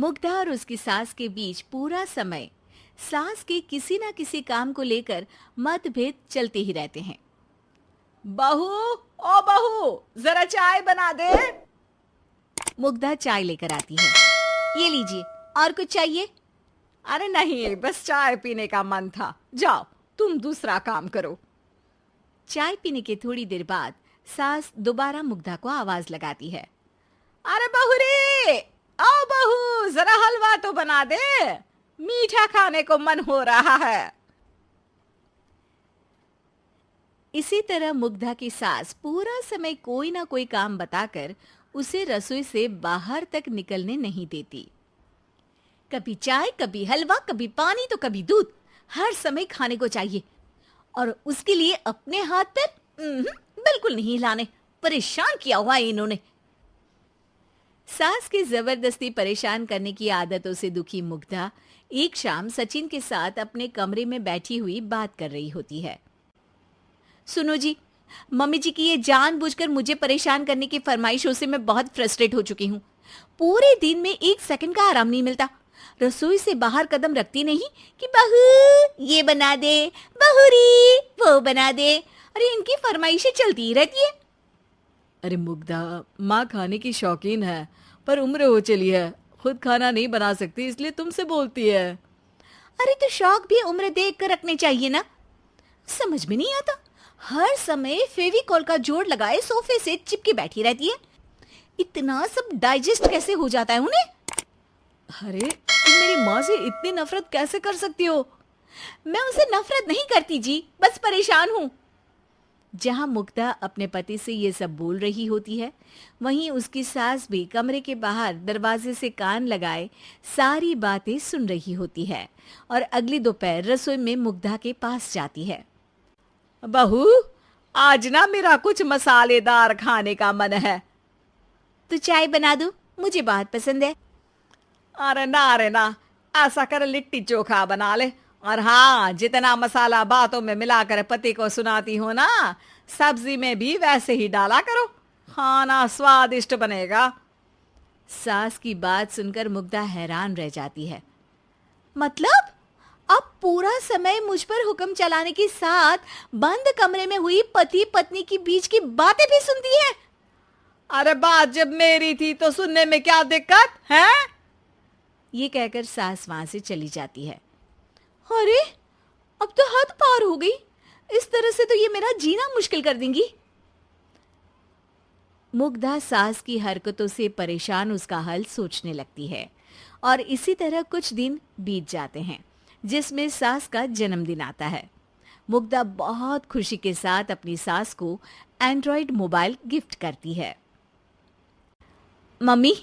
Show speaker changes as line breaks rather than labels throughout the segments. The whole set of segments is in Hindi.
मुग्धा और उसकी सास के बीच पूरा समय सास के किसी ना किसी काम को लेकर मतभेद चलते ही रहते हैं।
बहू, ओ बहू, जरा चाय बना दे।
मुग्धा चाय लेकर आती है। ये लीजिए, और कुछ चाहिए?
अरे नहीं, बस चाय पीने का मन था। जाओ, तुम दूसरा काम करो।
चाय पीने के थोड़ी देर बाद सास दोबारा मुग्धा को आवाज लगाती है।
अरे बहू रे, आओ बहू, जरा हलवा तो बना दे, मीठा खाने को मन हो रहा है।
इसी तरह मुग्धा की सास पूरा समय कोई ना कोई काम बताकर उसे रसोई से बाहर तक निकलने नहीं देती। कभी चाय, कभी हलवा, कभी पानी तो कभी दूध, हर समय खाने को चाहिए और उसके लिए अपने हाथ पैर बिल्कुल नहीं हिलाने। परेशान किया हुआ है इन्होंने। सास की जबरदस्ती परेशान करने की आदतों से दुखी मुग्धा एक शाम सचिन के साथ अपने कमरे में बैठी हुई बात कर रही होती है। सुनो जी, मम्मी जी की ये जानबूझकर मुझे परेशान करने की फरमाइशों से मैं बहुत फ्रस्ट्रेट हो चुकी हूँ। पूरे दिन में 1 सेकंड का आराम नहीं मिलता। रसोई से बाहर कदम रखती नहीं कि बहू ये बना दे, बहू री वो बना दे। अरे इनकी फरमाइशें चलती ही रहती है।
अरे मुग्धा, माँ खाने की शौकीन है, पर उम्र हो चली है, खुद खाना नहीं बना सकती, इसलिए तुमसे बोलती है।
अरे तो शौक भी उम्र देख कर रखने चाहिए ना। समझ में नहीं आता, हर समय फेविकॉल का जोड़ लगाए सोफे से चिपके बैठी रहती है। इतना सब डाइजेस्ट कैसे हो जाता है उन्हें?
अरे तुम मेरी माँ से इतनी नफरत कैसे कर सकती हो?
मैं उनसे नफरत नहीं करती जी, बस परेशान हूँ। जहां मुग्धा अपने पति से ये सब बोल रही होती है, वहीं उसकी सास भी कमरे के बाहर दरवाजे से कान लगाए सारी बातें सुन रही होती है और अगली दोपहर रसोई में मुग्धा के पास जाती है।
बहू, आज ना मेरा कुछ मसालेदार खाने का मन है।
तो चाय बना दूं? मुझे बहुत पसंद है।
अरे ना, ऐसा कर लिट्टी चोखा बना ले। और हाँ, जितना मसाला बातों में मिलाकर पति को सुनाती हो ना, सब्जी में भी वैसे ही डाला करो, खाना स्वादिष्ट बनेगा।
सास की बात सुनकर मुग्धा हैरान रह जाती है। मतलब अब पूरा समय मुझ पर हुक्म चलाने के साथ बंद कमरे में हुई पति पत्नी की बीच की बातें भी सुनती है?
अरे बात जब मेरी थी तो सुनने में क्या दिक्कत है?
ये कहकर सास वहां से चली जाती है। अरे अब तो हद पार हो गई, इस तरह से तो ये मेरा जीना मुश्किल कर देंगी। मुग्धा सास की हरकतों से परेशान उसका हल सोचने लगती है और इसी तरह कुछ दिन बीत जाते हैं, जिसमें सास का जन्मदिन आता है। मुग्धा बहुत खुशी के साथ अपनी सास को एंड्रॉइड मोबाइल गिफ्ट करती है। मम्मी,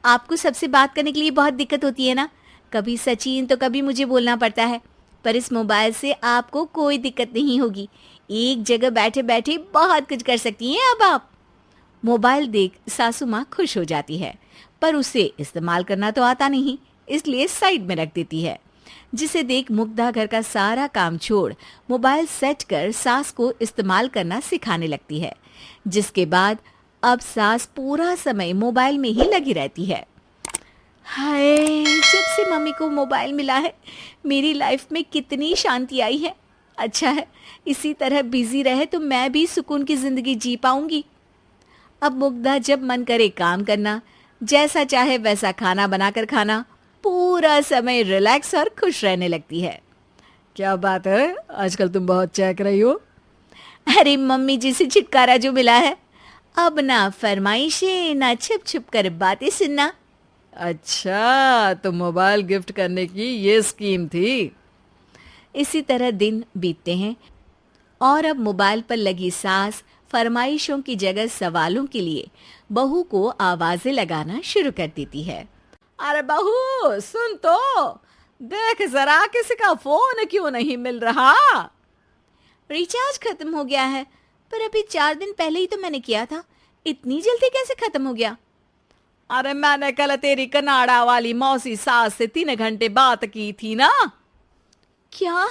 आपको सबसे बात करने के लिए बहुत दिक्कत होती है ना, कभी सचिन तो कभी मुझे बोलना पड़ता है, पर इस मोबाइल से आपको कोई दिक्कत नहीं होगी। एक जगह बैठे बैठे बहुत कुछ कर सकती हैं अब आप। मोबाइल देख सासू माँ खुश हो जाती है, पर उसे इस्तेमाल करना तो आता नहीं, इसलिए साइड में रख देती है। जिसे देख मुग्धा घर का सारा काम छोड़ मोबाइल सेट कर सास को इस्तेमाल करना सिखाने लगती है, जिसके बाद अब सास पूरा समय मोबाइल में ही लगी रहती है। हाय, जब से मम्मी को मोबाइल मिला है मेरी लाइफ में कितनी शांति आई है। अच्छा है, इसी तरह बिजी रहे तो मैं भी सुकून की जिंदगी जी पाऊंगी। अब मुग्धा जब मन करे काम करना, जैसा चाहे वैसा खाना बनाकर खाना, पूरा समय रिलैक्स और खुश रहने लगती है।
क्या बात है, आजकल तुम बहुत चहक रही हो।
अरे मम्मी जी से छुटकारा जो मिला है, अब ना फरमाइशें ना छुप छुप कर बातें सुनना।
अच्छा, तो मोबाइल गिफ्ट करने की ये स्कीम थी।
इसी तरह दिन बीतते हैं और अब मोबाइल पर लगी सास फरमाइशों की जगह सवालों के लिए बहू को आवाजें लगाना शुरू कर देती है।
अरे बहू सुन तो, देख जरा किसी का फोन क्यों नहीं मिल रहा?
रिचार्ज खत्म हो गया है, पर अभी 4 दिन पहले ही तो मैंने किया था, इतनी जल्दी कैसे खत्म हो गया?
अरे मैंने कल तेरी कनाडा वाली मौसी सास से 3 घंटे बात की थी ना।
क्या?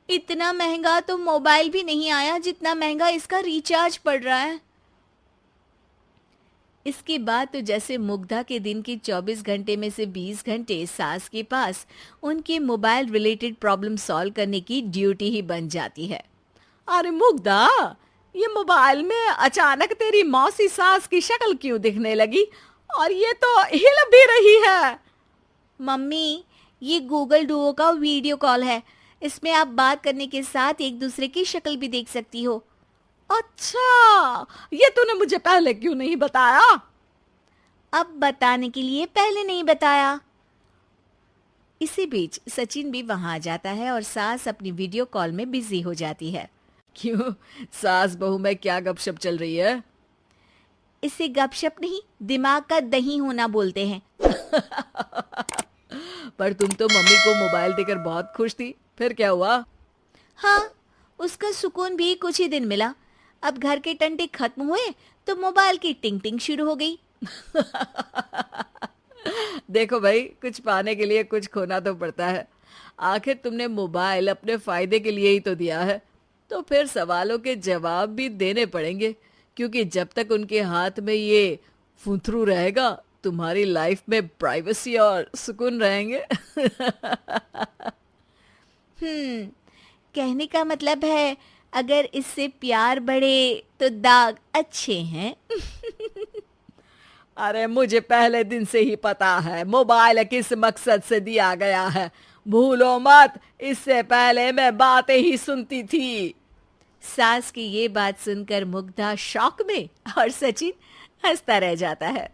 इतना महंगा तो मोबाइल भी नहीं आया जितना महंगा इसका रिचार्ज पड़ रहा है। इसके बाद तो जैसे मुग्धा के दिन के 24 घंटे में से 20 घंटे सास के पास उनके मोबाइल रिलेटेड प्रॉब्लम सॉल्व करने की ड्यूटी ही बन जाती है।
अरे मुग्धा, ये मोबाइल में अचानक तेरी मौसी सास की शक्ल क्यों दिखने लगी? और ये तो हिल भी रही है।
मम्मी, ये गूगल डुओ का वीडियो कॉल है। इसमें आप बात करने के साथ एक दूसरे की शक्ल भी देख सकती हो।
अच्छा, ये तूने मुझे पहले क्यों नहीं बताया?
अब बताने के लिए पहले नहीं बताया। इसी बीच सचिन भी वहां आ जाता है और सास अपनी वीडियो कॉल में बिजी हो जाती है।
क्यों, सास बहू में क्या गपशप चल रही है?
इसे गपशप नहीं, दिमाग का दही होना बोलते हैं।
पर तुम तो मम्मी को मोबाइल देकर बहुत खुश थी, फिर क्या हुआ?
हाँ, उसका सुकून भी कुछ ही दिन मिला। अब घर के टंटे खत्म हुए तो मोबाइल की टिंग टिंग शुरू हो गई।
देखो भाई, कुछ पाने के लिए कुछ खोना तो पड़ता है। आखिर तुमने मोबाइल अपने फायदे के लिए ही तो दिया है, तो फिर सवालों के जवाब भी देने पड़ेंगे, क्योंकि जब तक उनके हाथ में ये फुंथरू रहेगा, तुम्हारी लाइफ में प्राइवेसी और सुकून रहेंगे।
कहने का मतलब है अगर इससे प्यार बढ़े तो दाग अच्छे हैं।
अरे मुझे पहले दिन से ही पता है मोबाइल किस मकसद से दिया गया है। भूलो मत, इससे पहले मैं बातें ही सुनती थी।
सास की ये बात सुनकर मुग्धा शॉक में और सचिन हंसता रह जाता है।